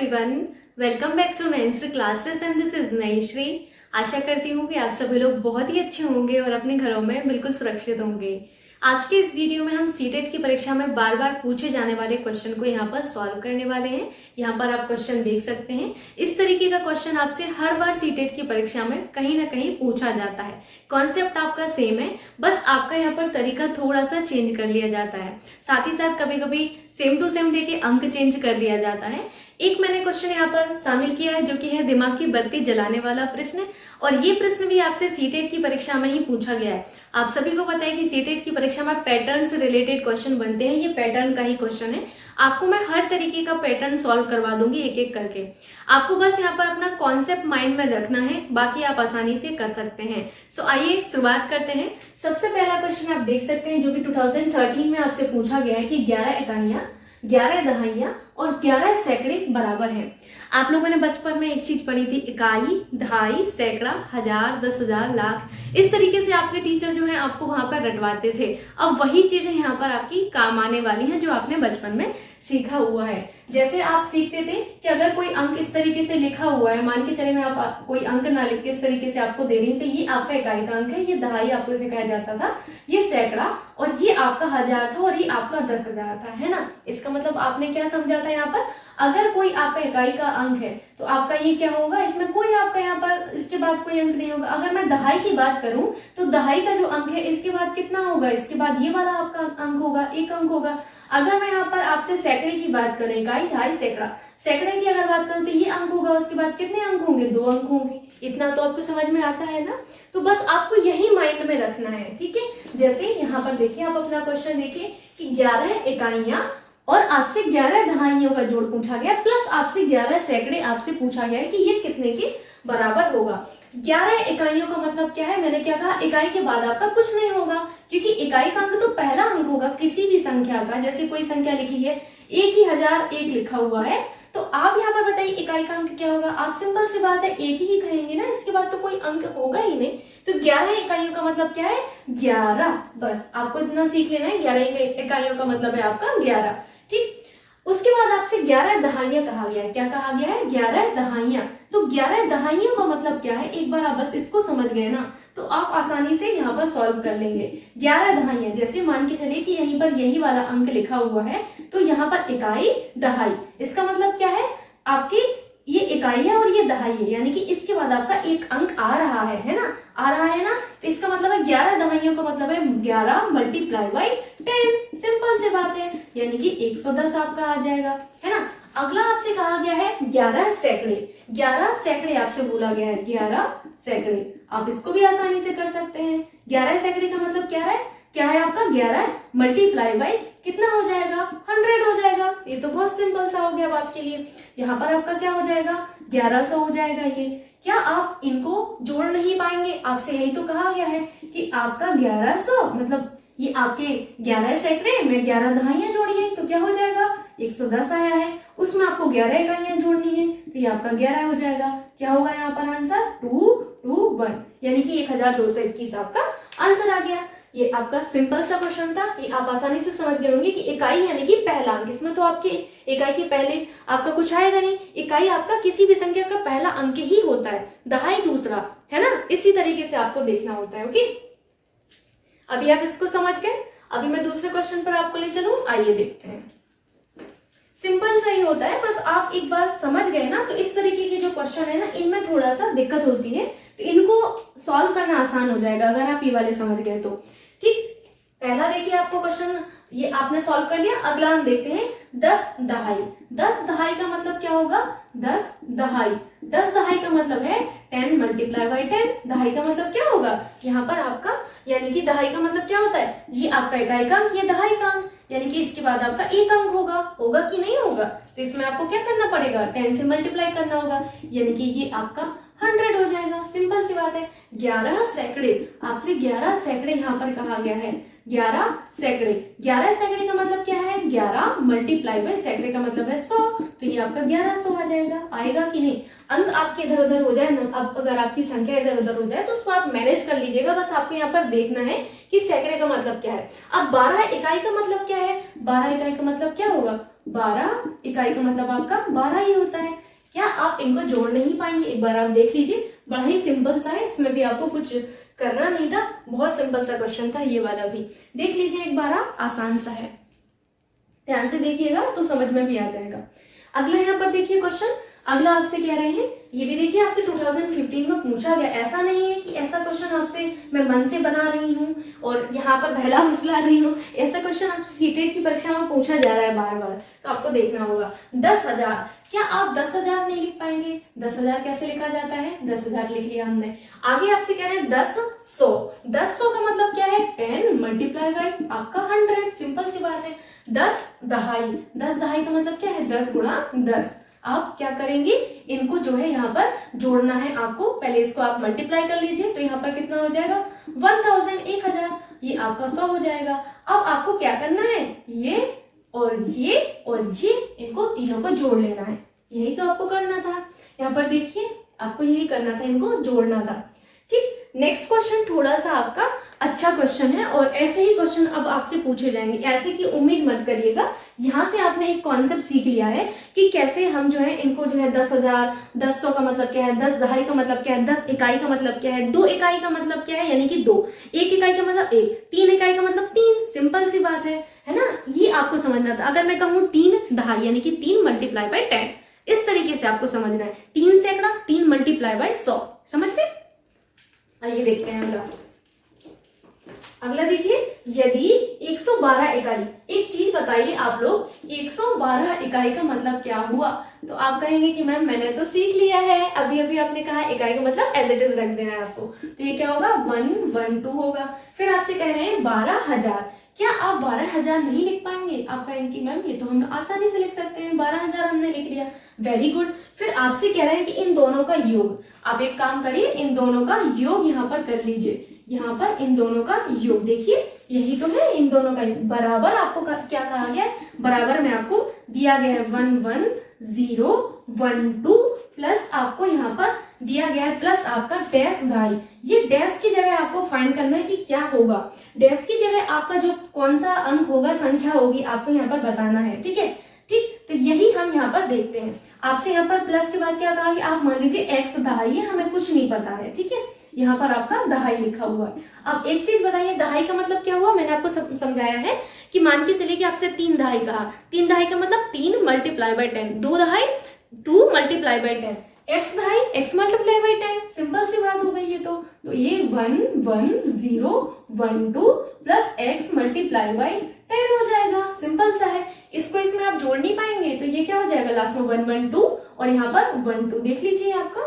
Everyone, welcome back to नैंसरी classes and this is Naishree. आशा करती हूँ कि आप सभी लोग बहुत ही अच्छे होंगे और अपने घरों में बिल्कुल सुरक्षित होंगे। आज के इस वीडियो में हम सीटेट की परीक्षा में बार बार पूछे जाने वाले क्वेश्चन को यहाँ पर सॉल्व करने वाले हैं। यहाँ पर आप क्वेश्चन देख सकते हैं। इस तरीके का क्वेश्चन आपसे हर बार सीटेट की परीक्षा में कहीं ना कहीं पूछा जाता है। कॉन्सेप्ट आपका सेम है, बस आपका यहाँ पर तरीका थोड़ा सा चेंज कर लिया जाता है। साथ ही साथ कभी कभी सेम टू सेम देके अंक चेंज कर दिया जाता है। एक मैंने क्वेश्चन यहाँ पर शामिल किया है जो कि है दिमाग की बत्ती जलाने वाला प्रश्न, और ये प्रश्न भी आपसे सीटेट की परीक्षा में ही पूछा गया है। आप सभी को पता है कि सीटेट की परीक्षा में पैटर्न से रिलेटेड क्वेश्चन बनते हैं। ये पैटर्न का ही क्वेश्चन है। आपको मैं हर तरीके का पैटर्न सॉल्व करवा दूंगी एक एक करके। आपको बस यहाँ पर अपना कॉन्सेप्ट माइंड में रखना है, बाकी आप आसानी से कर सकते हैं। सो आइए शुरुआत करते हैं। सबसे पहला क्वेश्चन आप देख सकते हैं जो कि 2013 में आपसे पूछा गया है कि 11 इकाइयां, 11 दहाइयां और 11 सैकड़े बराबर हैं। आप लोगों ने बचपन में एक चीज पढ़ी थी, इकाई, दहाई, सैकड़ा, हजार, 10,000, लाख। इस तरीके से आपके टीचर जो है आपको वहां पर रटवाते थे। अब वही चीजें यहाँ पर आपकी काम आने वाली हैं जो आपने बचपन में सीखा हुआ है। जैसे आप सीखते थे कि अगर कोई अंक इस तरीके से लिखा हुआ है, मान के चले मैं आप कोई अंक ना लिख के इस तरीके से आपको दे रही हूँ, तो ये आपका इकाई का अंक है, ये दहाई आपको सिखाया जाता था, ये सैकड़ा, और ये आपका हजार था और ये आपका 10,000 था, है ना। इसका मतलब आपने क्या समझा था यहाँ पर, अगर कोई आपका इकाई का अंक है तो आपका ये क्या होगा, इसमें कोई आपका यहाँ पर इसके बाद कोई अंक नहीं होगा। अगर मैं दहाई की बात करूं तो दहाई का जो अंक है इसके बाद कितना होगा, इसके बाद ये वाला आपका अंक होगा, एक अंक होगा। अगर मैं यहाँ पर आपसे सैकड़े की बात करूं, इकाई, दहाई, सैकड़ा, सैकड़े की अगर बात करूं तो ये अंक होगा, उसके बाद कितने अंक होंगे, 2 अंक होंगे। इतना तो आपको समझ में आता है ना। तो बस आपको यही माइंड में रखना है, ठीक है। जैसे यहाँ पर देखिए, आप अपना क्वेश्चन देखिए कि 11 इकाइयां और आपसे 11 दहाइयों का जोड़ पूछा गया, प्लस आपसे 11 सैकड़े आपसे पूछा गया है कि ये कितने के बराबर होगा। 11 इकाइयों का मतलब क्या है, मैंने क्या कहा, इकाई के बाद आपका कुछ नहीं होगा, क्योंकि इकाई का अंक तो पहला अंक होगा किसी भी संख्या का। जैसे कोई संख्या लिखी है, 1,001 लिखा हुआ है, तो आप यहाँ पर बताइए इकाई का अंक क्या होगा। आप सिंपल सी बात है, एक ही कहेंगे ना, इसके बाद तो कोई अंक होगा ही नहीं। तो 11 इकाइयों का मतलब क्या है, 11। बस आपको इतना सीख लेना है, 11 इकाइयों का मतलब है आपका 11, ठीक। उसके बाद आपसे 11 दहाइयां कहा गया है। क्या कहा गया है, 11 दहाइयां। तो 11 दहाइयों का मतलब क्या है, एक बार आप बस इसको समझ गए ना तो आप आसानी से यहाँ पर सॉल्व कर लेंगे। 11 दहाइयां, जैसे मान के चलिए कि यहीं पर यही वाला अंक लिखा हुआ है, तो यहाँ पर इकाई, दहाई, इसका मतलब क्या है, आपकी ये इकाई है और ये दहाई है, यानी कि इसके बाद आपका एक अंक आ रहा है ना, आ रहा है ना। तो इसका मतलब है 11 दहाइयों का मतलब है 11 मल्टीप्लाई बाई 10। सिंपल सी बात है, यानी कि 110 आपका आ जाएगा, है ना। अगला आपसे कहा गया है 11 सैकड़े। 11 सैकड़े आपसे बोला गया है, 11 सैकड़े। आप इसको भी आसानी से कर सकते हैं। 11 सैकड़े का मतलब क्या है, क्या है आपका 11 मल्टीप्लाई बाई कितना हो जाएगा, 100 हो जाएगा। ये तो बहुत सिंपल सा हो गया अब आपके लिए। यहाँ पर आपका क्या हो जाएगा, 1100 हो जाएगा। ये क्या आप इनको जोड़ नहीं पाएंगे, आपसे यही तो कहा गया है कि आपका 1100 मतलब ये आपके 11 सैकड़े में 11 दहाइयां जोड़िए तो क्या हो जाएगा, 110 आया है। उसमें आपको 11 इकाइयां जोड़नी है तो ये आपका 11 हो जाएगा। क्या होगा यहाँ पर आंसर, 221, यानी कि 1221 आपका आंसर आ गया। ये आपका सिंपल सा क्वेश्चन था, ये आप आसानी से समझ गए होंगे कि इकाई यानी कि पहला अंक। इसमें तो आपके इकाई के पहले आपका कुछ आएगा नहीं, इकाई आपका किसी भी संख्या का पहला अंक ही होता है, दहाई दूसरा, है ना। इसी तरीके से आपको देखना होता है। ओके, अभी आप इसको समझ गए। अभी मैं दूसरे क्वेश्चन पर आपको ले चलूं, आइए देखते हैं। सिंपल सा ही होता है, बस आप एक बार समझ गए ना तो इस तरीके के जो क्वेश्चन है ना, इनमें थोड़ा सा दिक्कत होती है, तो इनको सॉल्व करना आसान हो जाएगा अगर आप ये वाले समझ गए तो, ठीक। पहला देखिए आपको क्वेश्चन, ये आपने सॉल्व कर लिया। अगला हम देखते हैं 10 दहाई। 10 दहाई का मतलब क्या होगा, 10 दहाई, 10 दहाई का मतलब है 10 मल्टीप्लाई बाई 10। दहाई का मतलब क्या होगा, यहाँ पर आपका, यानी कि दहाई का मतलब क्या होता है, ये आपका इकाई का अंक, ये दहाई का अंक, यानी कि इसके बाद आपका एक अंक होगा, होगा कि नहीं होगा। तो इसमें आपको क्या करना पड़ेगा, 10 से मल्टीप्लाई करना होगा, यानी कि ये आपका 100 हो जाएगा। सिंपल सी बात है। 11 सैकड़े, आपसे 11 सैकड़े यहाँ पर कहा गया है, 11 सैकड़े। 11 सैकड़े का मतलब क्या है, 11 मल्टीप्लाई बाई सैकड़े का मतलब है 100, तो ये आपका 1100 आ जाएगा। आएगा कि नहीं, अंक आपके इधर उधर हो जाए ना, अब अगर आपकी संख्या इधर उधर हो जाए तो उसको आप मैनेज कर लीजिएगा। बस आपको यहाँ पर देखना है कि सैकड़े का मतलब क्या है। अब 12 इकाई का मतलब क्या है, 12 इकाई का मतलब क्या होगा, 12 इकाई का मतलब आपका 12 ही होता है। क्या आप इनको जोड़ नहीं पाएंगे? एक बार आप देख लीजिए, बड़ा ही सिंपल सा है, इसमें भी आपको कुछ करना नहीं था, बहुत सिंपल सा क्वेश्चन था ये वाला भी। देख लीजिए एक बार आप, आसान सा है, ध्यान से देखिएगा तो समझ में भी आ जाएगा। अगला यहाँ पर देखिए क्वेश्चन, अगला आपसे कह रहे हैं, ये भी देखिए आपसे 2015 में पूछा गया। ऐसा नहीं है कि ऐसा क्वेश्चन आपसे मैं मन से बना रही हूँ और यहाँ पर बहला फुसला रही हूँ, ऐसा क्वेश्चन आपसे सीटेट की परीक्षा में पूछा जा रहा है बार बार, तो आपको देखना होगा। 10,000, क्या आप 10,000 नहीं लिख पाएंगे? 10,000 कैसे लिखा जाता है? 10,000 लिख लिया हमने। आगे आपसे कह रहे हैं 10,100, 10,100 का मतलब क्या है? 10 मल्टीप्लाई बाय आपका 100, सिंपल सी बात है। 10 दहाई, 10 दहाई का मतलब क्या है? 10 गुणा 10। आप क्या करेंगे, इनको जो है यहाँ पर जोड़ना है आपको। पहले इसको आप मल्टीप्लाई कर लीजिए, तो यहाँ पर कितना हो जाएगा? 1000, 1000, ये आपका 100 हो जाएगा। अब आपको क्या करना है, ये और ये और ये, इनको तीनों को जोड़ लेना है। यही तो आपको करना था, यहाँ पर देखिए आपको यही करना था, इनको जोड़ना था। ठीक, नेक्स्ट क्वेश्चन थोड़ा सा आपका अच्छा क्वेश्चन है और ऐसे ही क्वेश्चन अब आपसे पूछे जाएंगे, ऐसे की उम्मीद मत करिएगा। यहाँ से आपने एक कॉन्सेप्ट सीख लिया है कि कैसे हम जो है इनको जो है 10,000, 10,100 का मतलब क्या है, 10 दहाई का मतलब क्या है, 10 इकाई का मतलब क्या है, 2 इकाई का मतलब क्या है यानी कि 2, 1 इकाई का मतलब 1, 3 इकाई का मतलब 3, सिंपल सी बात है ना। ये आपको समझना था। अगर मैं कहूँ 3 दहाई यानी कि 3 मल्टीप्लाई बाय 10, इस तरीके से आपको समझना है। 3 सैकड़ा, 3 मल्टीप्लाई बाय 100, समझ गए? आइए देखते हैं अगला। अगला देखिए, यदि 112 इकाई, एक चीज बताइए आप लोग, 112 इकाई का मतलब क्या हुआ? तो आप कहेंगे कि मैम मैंने तो सीख लिया है, अभी अभी आपने कहा इकाई का मतलब एज इट इज रख देना है आपको, तो ये क्या होगा? 112 होगा। फिर आपसे कह रहे हैं 12,000, क्या आप 12,000 नहीं लिख पाएंगे? आप कहेंगे कि मैम ये तो हम आसानी से लिख सकते हैं, 12,000 हमने लिख लिया, वेरी गुड। फिर आपसे कह रहे हैं कि इन दोनों का योग, आप एक काम करिए, इन दोनों का योग यहाँ पर कर लीजिए, यहाँ पर इन दोनों का योग देखिए, यही तो है इन दोनों का बराबर। आपको क्या कहा गया है? बराबर में आपको दिया गया है 11012 प्लस आपको यहाँ पर दिया गया है प्लस आपका डैश दहाई। ये डैश की जगह आपको फाइंड करना है कि क्या होगा। डैश की जगह आपका जो कौन सा अंक होगा, संख्या होगी, आपको यहाँ पर बताना है। ठीक है, ठीक, तो यही हम यहाँ पर देखते हैं। आपसे यहाँ पर प्लस के बाद क्या कहा कि आप मान लीजिए एक्स दहाई है, हमें कुछ नहीं पता है, ठीक है, यहाँ पर आपका दहाई लिखा हुआ है। अब एक चीज बताइए, दहाई का मतलब क्या हुआ? मैंने आपको समझाया है कि मान के चलिए कि आपसे 3 दहाई कहा, 3 दहाई का मतलब 3 मल्टीप्लाई बाय 10, 2 दहाई 2 मल्टीप्लाई बाय 10, एक्स दहाई एक्स मल्टीप्लाई बाय 10, सिंपल सी बात हो गई ये तो ये 11012 प्लस एक्स मल्टीप्लाई बाय 10 हो जाएगा, सिंपल सा है। इसको इसमें आप जोड़ नहीं पाएंगे तो ये क्या हो जाएगा? लास्ट में 112 और यहाँ पर 12, देख लीजिए आपका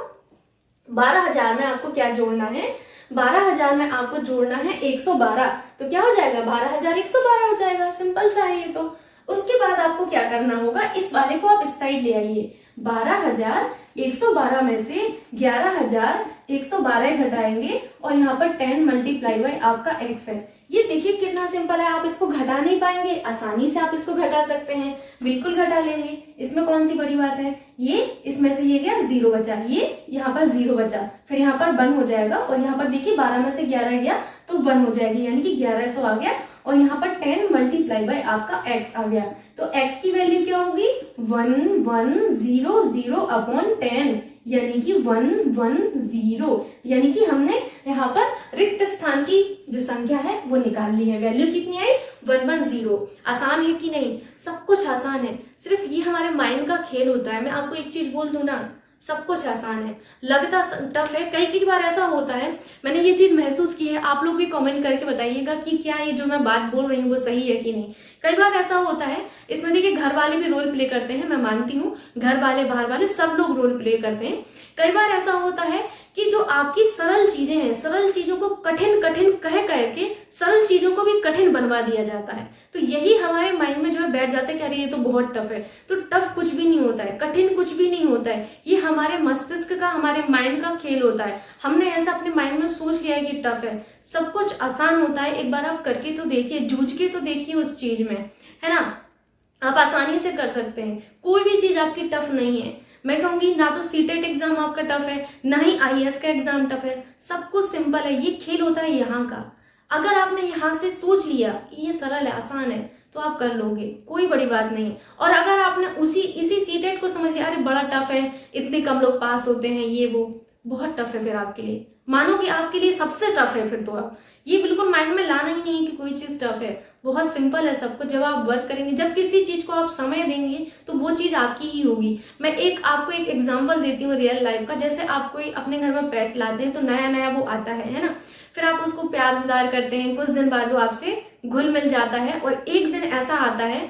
12,000 में आपको क्या जोड़ना है? 12,000 में आपको जोड़ना है 112, तो क्या हो जाएगा? 12,112 हो जाएगा, सिंपल सा है ये तो। उसके बाद आपको क्या करना होगा, इस वाले को आप इस साइड ले आइए। 12,112 में से 11,112 घटाएंगे और यहाँ पर 10 मल्टीप्लाई बाय आपका x है। ये देखिए कितना सिंपल है, आप इसको घटा नहीं पाएंगे, आसानी से आप इसको घटा सकते हैं, बिल्कुल घटा लेंगे, इसमें कौन सी बड़ी बात है। ये इसमें से ये गया 0 बचा, ये यहाँ पर 0 बचा, फिर यहाँ पर 1 हो जाएगा और यहाँ पर देखिए 12 में से 11 गया तो 1 हो जाएगी, यानी कि 1100 आ गया और यहाँ पर 10 मल्टीप्लाई बाय आपका x आ गया। तो x की वैल्यू क्या होगी? 1100 अपॉन 10, यानी कि 110, यानी कि हमने यहाँ पर रिक्त स्थान की जो संख्या है वो निकाल ली है। वैल्यू कितनी आई? 110। आसान है कि नहीं? सब कुछ आसान है, सिर्फ ये हमारे माइंड का खेल होता है। मैं आपको एक चीज बोल दूं ना, सब कुछ आसान है, लगता टफ है। कई बार ऐसा होता है, मैंने ये चीज महसूस की है, आप लोग भी कमेंट करके बताइएगा कि क्या ये जो मैं बात बोल रही हूँ वो सही है कि नहीं। कई बार ऐसा होता है, इसमें देखिए घर वाले भी रोल प्ले करते हैं, मैं मानती हूँ, घर वाले बाहर वाले सब लोग रोल प्ले करते हैं। कई बार ऐसा होता है कि जो आपकी सरल चीजें हैं, सरल चीजों को कठिन कह के सरल चीजों को भी कठिन बनवा दिया जाता है। तो यही हमारे माइंड में जो है बैठ जाता है कि अरे ये तो बहुत टफ है। तो टफ कुछ भी नहीं होता है, कठिन कुछ भी नहीं होता है, ये हमारे मस्तिष्क का, हमारे माइंड का खेल होता है। हमने ऐसा अपने माइंड में सोच लिया है कि टफ है, सब कुछ आसान होता है। एक बार आप करके तो देखिए, जूझ के तो देखिए उस चीज में, है ना, आप आसानी से कर सकते हैं। कोई भी चीज आपकी टफ नहीं है। मैं कहूंगी ना तो सीटेट एग्जाम आपका टफ है, ना ही आईएएस का एग्जाम टफ है, सब कुछ सिंपल है। ये खेल होता है यहाँ का, अगर आपने यहाँ से सोच लिया कि ये सरल है, आसान है, तो आप कर लोगे, कोई बड़ी बात नहीं है। और अगर आपने इसी सीटेट को समझ लिया अरे बड़ा टफ है, इतने कम लोग पास होते हैं, ये वो बहुत टफ है, फिर आपके लिए मानो कि आपके लिए सबसे टफ है, फिर तो आप ये बिल्कुल माइंड में लाना ही नहीं है कि कोई चीज टफ है। बहुत सिंपल है सब कुछ। जब आप वर्क करेंगे, जब किसी चीज को आप समय देंगे तो वो चीज आपकी ही होगी। मैं आपको एक एग्जांपल देती हूँ रियल लाइफ का। जैसे आप कोई अपने घर में पेट लाते हैं तो नया नया वो आता है ना, फिर आप उसको प्यार दुलार करते हैं, कुछ दिन बाद वो आपसे घुल मिल जाता है और एक दिन ऐसा आता है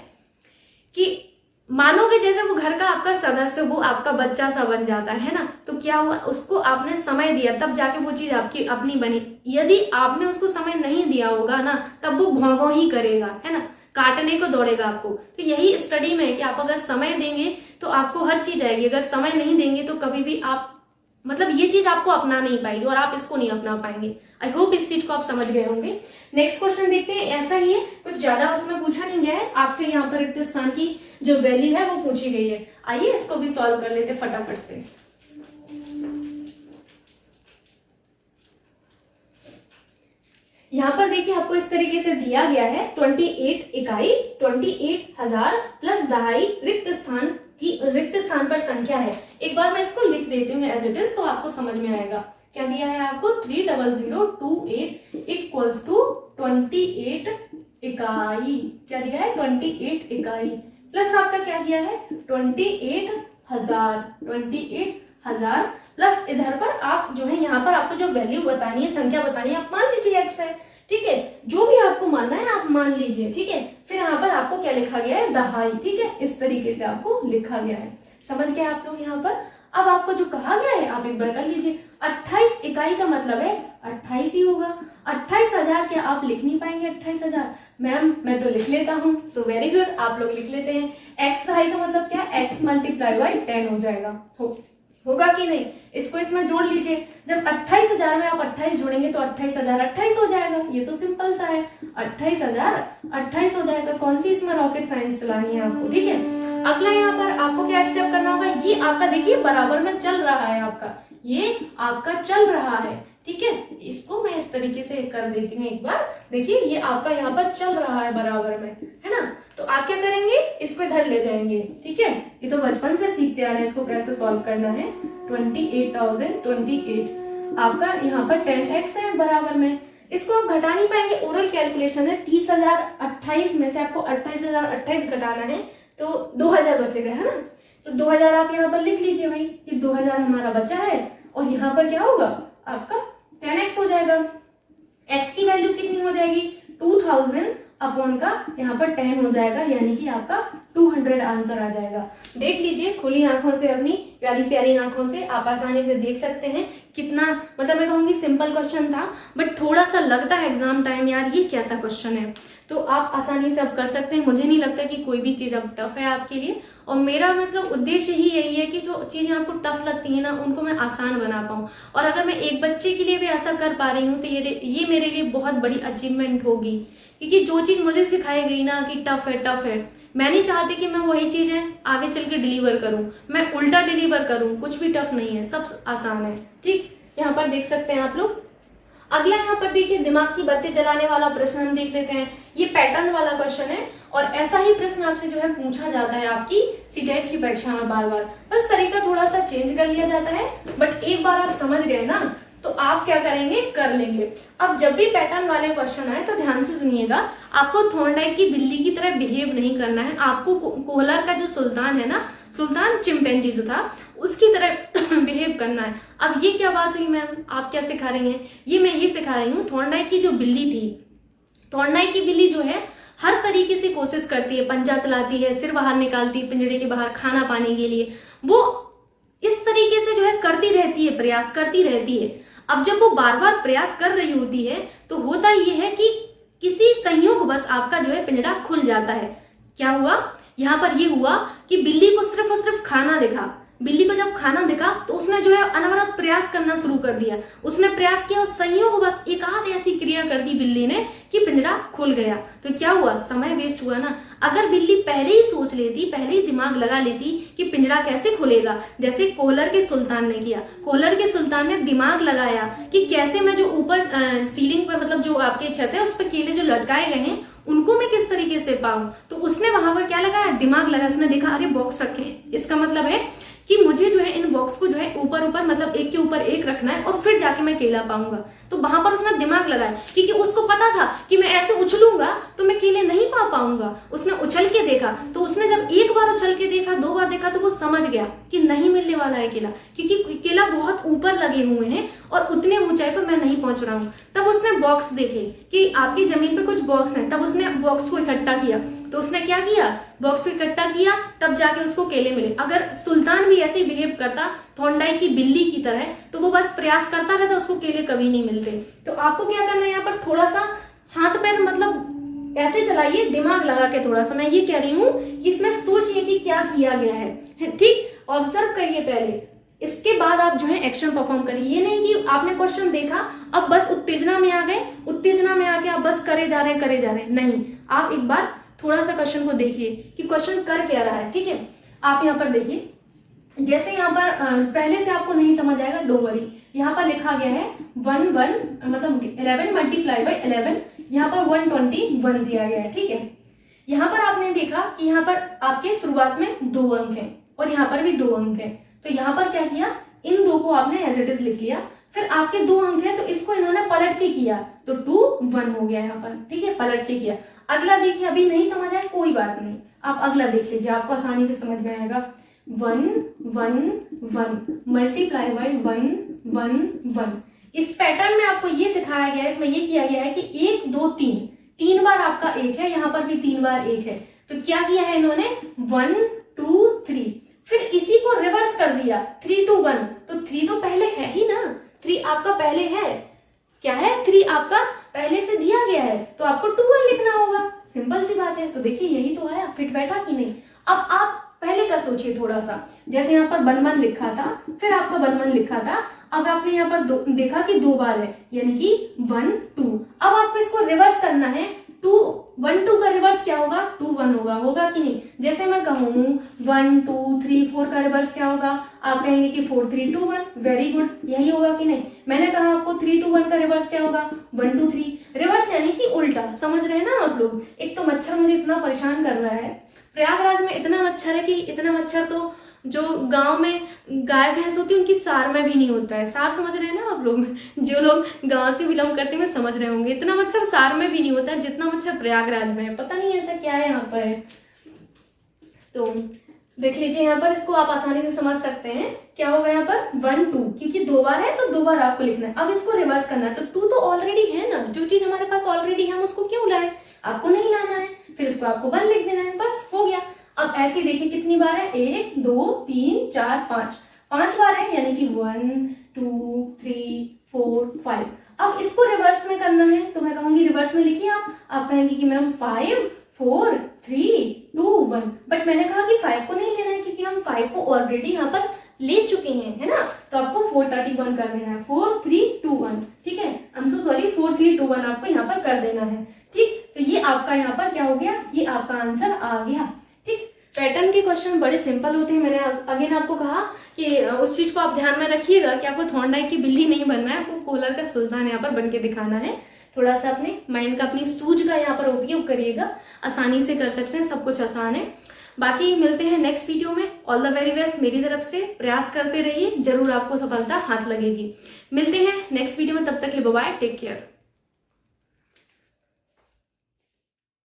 कि मानोगे जैसे वो घर का आपका सदस्य, वो आपका बच्चा सा बन जाता है ना। तो क्या हुआ, उसको आपने समय दिया तब जाके वो चीज आपकी अपनी बनी। यदि आपने उसको समय नहीं दिया होगा ना, तब वो भौं भौं ही करेगा, है ना, काटने को दौड़ेगा आपको। तो यही स्टडी में है कि आप अगर समय देंगे तो आपको हर चीज आएगी, अगर समय नहीं देंगे तो कभी भी आप मतलब ये चीज आपको अपना नहीं पाएगी और आप इसको नहीं अपना पाएंगे। आई होप इस चीज को आप समझ गए होंगे। नेक्स्ट क्वेश्चन देखते हैं। ऐसा ही है, कुछ ज्यादा उसमें पूछा नहीं गया है, आपसे यहाँ पर रिक्त स्थान की जो वैल्यू है वो पूछी गई है। आइए इसको भी सॉल्व कर लेते फटाफट से। यहाँ पर देखिए आपको इस तरीके से दिया गया है 28 इकाई 28,000 प्लस दहाई रिक्त स्थान पर संख्या है। एक बार मैं इसको लिख देती हूँ एज इट इज, तो आपको समझ में आएगा। क्या दिया है आपको 30028 इक्वल्स टू 28 इकाई। क्या दिया है 28 इकाई प्लस आपका क्या दिया है 28,000 प्लस इधर पर आप जो है यहाँ पर आपको जो वैल्यू बतानी है, संख्या बतानी है, आप मान लीजिए x है, ठीक है, जो भी आपको मानना है आप मान लीजिए, ठीक है। फिर यहाँ पर आपको क्या लिखा गया है दहाई, ठीक है, इस तरीके से आपको लिखा गया है। समझ गए आप लोग यहाँ पर। अब आपको जो कहा गया है आप एक बार कर लीजिए। 28 इकाई का मतलब है 28 ही होगा। 28,000 क्या आप लिख नहीं पाएंगे 28,000? मैम मैं तो लिख लेता हूँ। सो वेरी गुड, आप लोग लिख लेते हैं। x दहाई का मतलब क्या, x मल्टीप्लाई बाई 10 हो जाएगा। होगा कि नहीं, इसको इसमें जोड़ लीजिए। जब 28,000 में आप 28 जोड़ेंगे तो 28,000 28 हो जाएगा। ये तो सिंपल सा है, 28,000 28 हो जाएगा। कौन सी इसमें रॉकेट साइंस चलानी है आपको, ठीक है। अगला यहाँ पर आपको क्या स्टेप करना होगा, ये आपका देखिए बराबर में चल रहा है, आपका ये आपका चल रहा है, ठीक है। इसको मैं इस तरीके से कर देती हूँ एक बार। देखिए ये आपका यहाँ पर चल रहा है बराबर में, है ना। तो आप क्या करेंगे, इसको इधर ले जाएंगे, ठीक है। ये तो बचपन से सीखते आ रहे हैं इसको कैसे सॉल्व करना है। 28,028 आपका यहाँ पर 10x है बराबर में। इसको आप घटा नहीं पाएंगे, ओरल कैलकुलेशन है। 30,028 में से आपको 28,028 घटाना है तो 2,000 बचेगा, है ना। तो 2,000 आप यहाँ पर लिख लीजिए भाई, ये 2,000 हमारा बचा है। और यहाँ पर क्या होगा आपका 10x हो जाएगा। x की वैल्यू कितनी हो जाएगी 2000 अपॉन का यहाँ पर 10 हो जाएगा, यानी कि आपका 200 आंसर आ जाएगा। देख लीजिए खुली आंखों से, अपनी प्यारी प्यारी आंखों से आप आसानी से देख सकते हैं कितना, मतलब मैं कहूंगी सिंपल क्वेश्चन था, बट थोड़ा सा लगता है एग्जाम टाइम यार ये कैसा क्वेश्चन है। तो आप आसानी से अब कर सकते हैं। मुझे नहीं लगता कि कोई भी चीज अब टफ है आपके लिए, और मेरा मतलब उद्देश्य ही यही है कि जो चीजें आपको टफ लगती है ना उनको मैं आसान बना पाऊँ। और अगर मैं एक बच्चे के लिए भी ऐसा कर पा रही हूँ तो ये मेरे लिए बहुत बड़ी अचीवमेंट होगी। क्योंकि जो चीज मुझे सिखाई गई ना कि टफ है, मैं नहीं चाहती कि मैं वही चीजें आगे चल के डिलीवर करूं, मैं उल्टा डिलीवर करूं। कुछ भी टफ नहीं है, सब आसान है, ठीक। यहाँ पर देख सकते हैं आप लोग। अगला यहाँ पर देखिए दिमाग की बत्ती जलाने वाला प्रश्न हम देख लेते हैं। ये पैटर्न वाला क्वेश्चन है और ऐसा ही प्रश्न आपसे जो है पूछा जाता है आपकी सीटेट की परीक्षा में बार बार। बस तरीका थोड़ा सा चेंज कर लिया जाता है, बट एक बार आप समझ गए ना तो आप क्या करेंगे, कर लेंगे। अब जब भी पैटर्न वाले क्वेश्चन आए तो ध्यान से सुनिएगा। आपको थॉर्नडाइक की बिल्ली की तरह बिहेव नहीं करना है। आपको कोहलर का जो सुल्तान है ना, सुल्तान चिंपैंजी जो था, उसकी तरह बिहेव करना है। अब ये क्या बात हुई मैम, आप क्या सिखा रही हैं? ये मैं ये सिखा रही हूँ, थॉर्नडाइक की जो बिल्ली थी, थॉर्नडाइक की बिल्ली जो है हर तरीके से कोशिश करती है, पंजा चलाती है, सिर बाहर निकालती है पिंजड़े के बाहर खाना पाने के लिए, वो इस तरीके से जो है करती रहती है, प्रयास करती रहती है। अब जब वो बार बार प्रयास कर रही होती है तो होता ये है कि किसी संयोग बस आपका जो है पिंजड़ा खुल जाता है। क्या हुआ यहाँ पर, ये हुआ कि बिल्ली को सिर्फ और सिर्फ खाना दिखा, बिल्ली को जब खाना दिखा तो उसने जो है अनवरत प्रयास करना शुरू कर दिया। उसने प्रयास किया और संयोग बस एक आध ऐसी क्रिया कर दी बिल्ली ने कि पिंजरा खुल गया। तो क्या हुआ, समय वेस्ट हुआ ना। अगर बिल्ली पहले ही सोच लेती, पहले ही दिमाग लगा लेती कि पिंजरा कैसे खुलेगा, जैसे कोहलर के सुल्तान ने किया। कोहलर के सुल्तान ने दिमाग लगाया कि कैसे मैं जो ऊपर सीलिंग पे मतलब जो आपके छत है उस पर केले जो लटकाए गए हैं उनको मैं किस तरीके से पाऊं, तो उसने वहां पर क्या लगाया, दिमाग लगाया। उसने देखा अरे बॉक्स रखे, इसका मतलब है कि मुझे जो है इन बॉक्स को जो है ऊपर ऊपर मतलब एक के ऊपर एक रखना है और फिर जाके मैं केला पाऊंगा। तो वहां पर उसने दिमाग लगाया क्योंकि उसको पता था कि मैं ऐसे उछलूंगा तो मैं केले नहीं पा पाऊंगा। उसने उछल के देखा, तो उसने जब एक बार उछल के देखा, दो बार देखा, तो वो समझ गया कि नहीं मिलने वाला है केला, क्योंकि केला बहुत ऊपर लगे हुए हैं और उतने ऊंचाई पर मैं नहीं पहुंच रहा हूँ। तब उसने बॉक्स देखे कि आपकी जमीन पे कुछ बॉक्स हैं, तब उसने बॉक्स को इकट्ठा किया। तो उसने क्या किया, बॉक्स को इकट्ठा किया, तब जाके उसको केले मिले। अगर सुल्तान भी ऐसे ही बिहेव करता थॉर्नडाइक की बिल्ली की तरह, तो वो बस प्रयास करता रहता, उसको केले कभी नहीं मिलते। तो आपको क्या करना है, यहाँ पर थोड़ा सा हाथ पैर मतलब ऐसे चलाइए, दिमाग लगा के थोड़ा सा। मैं ये कह रही हूँ कि इसमें सोचिए कि क्या किया गया है, ठीक, ऑब्जर्व करिए पहले, इसके बाद आप जो है एक्शन परफॉर्म करिए। ये नहीं कि आपने क्वेश्चन देखा अब बस उत्तेजना में आ गए, उत्तेजना में आके आप बस करे जा रहे हैं, नहीं, आप एक बार थोड़ा सा क्वेश्चन को देखिए कि क्वेश्चन कर क्या रहा है। ठीक है, आप यहाँ पर देखिए, जैसे यहाँ पर पहले से आपको नहीं समझ आएगा, डोंट वरी, यहाँ पर लिखा गया है 1 मतलब 11 मल्टीप्लाई बाई 11, यहाँ पर 121 दिया गया है। ठीक है, यहाँ पर आपने देखा कि यहाँ पर आपके शुरुआत में 2 अंक है और यहाँ पर भी 2 अंक है। तो यहाँ पर क्या किया, इन 2 को आपने एज इट इज लिख लिया। फिर आपके 2 अंक है तो इसको इन्होंने पलट के किया, तो 2 1 हो गया यहाँ पर। ठीक है, पलट के किया। अगला देखिए, अभी नहीं समझ आया कोई बात नहीं, आप अगला देख लीजिए, आपको आसानी से समझ में आएगा। 1 1 1 मल्टीप्लाई बाई 1 1 1। इस पैटर्न में आपको ये सिखाया गया है, इसमें ये किया गया है कि 1 2 3 बार आपका 1 है, यहाँ पर भी 3 बार 1 है। तो क्या किया है इन्होंने, 1 2 3, फिर इसी को रिवर्स कर दिया 3 2 1। तो 3 तो पहले है ही ना, 3 आपका पहले है, क्या है, 3 आपका पहले से दिया गया है, तो आपको 2 1 लिखना होगा, सिंपल सी बात है। तो देखिए यही तो आया, फिट बैठा कि नहीं। अब आप पहले का सोचिए थोड़ा सा, जैसे यहाँ पर 1 1 लिखा था, फिर आपका 1 1 लिखा था, अब आपने यहाँ पर देखा कि 2 बार है, यानी कि 1 2। अब आपको इसको रिवर्स करना है, 2 1 2 का रिवर्स क्या होगा, 2 1 होगा कि नहीं। जैसे मैं कहूँ 1 2 3 4 का रिवर्स क्या होगा, आप कहेंगे कि 4 3 2 1, वेरी गुड, यही होगा कि नहीं। मैंने कहा आपको 3 2 1 का रिवर्स क्या होगा, 1 2 3, रिवर्स यानी कि उल्टा, समझ रहे हैं ना आप लोग। एक तो मच्छर मुझे इतना परेशान कर रहा है, प्रयागराज में इतना मच्छर है कि इतना मच्छर तो जो गांव में गाय भैंस होती है उनकी सार में भी नहीं होता है। सार समझ रहे हैं ना आप लोग, जो लोग गांव से बिलोंग करते हैं समझ रहे होंगे, इतना मच्छर सार में भी नहीं होता है जितना मच्छर प्रयागराज में है। पता नहीं ऐसा क्या है यहाँ पर है। तो देख लीजिए यहाँ पर, इसको आप आसानी से समझ सकते हैं। क्या होगा यहाँ पर 1 2, क्योंकि 2 बार है तो 2 बार आपको लिखना है। अब इसको रिवर्स करना है, तो 2 तो ऑलरेडी है ना, जो चीज हमारे पास ऑलरेडी है हम उसको क्यों लाए, आपको नहीं लाना है, फिर इसको आपको 1 लिख देना है, बस हो गया। अब ऐसे देखिए कितनी बार है, 1 2 3 4 5 बार है, यानी कि 1 2 3 4 5। अब इसको रिवर्स में करना है, तो मैं कहूंगी रिवर्स में लिखिए आप कहेंगे कि मैम 5 4 3 2 1, बट मैंने कहा कि 5 को नहीं लेना है क्योंकि हम 5 को ऑलरेडी यहाँ पर ले चुके हैं, है ना। तो आपको 431 कर देना है, 4 3 2 1, ठीक है, आई एम सो सॉरी, 4 3 2 1 आपको यहाँ पर कर देना है। ठीक, तो ये आपका यहाँ पर क्या हो गया, ये आपका आंसर आ गया। ठीक, पैटर्न के क्वेश्चन बड़े सिंपल होते हैं। मैंने अगेन आपको कहा कि उस चीज को आप ध्यान में रखिएगा कि आपको थॉर्नडाइक की बिल्ली नहीं बनना है, आपको कोहलर का सुल्तान यहाँ पर बन के दिखाना है। थोड़ा सा अपने माइंड का, अपनी सूझ का यहाँ पर उपयोग करिएगा, आसानी से कर सकते हैं, सब कुछ आसान है। बाकी मिलते हैं नेक्स्ट वीडियो में। ऑल द वेरी बेस्ट मेरी तरफ से, प्रयास करते रहिए, जरूर आपको सफलता हाथ लगेगी। मिलते हैं नेक्स्ट वीडियो में, तब तक के लिए बाय बाय, टेक केयर।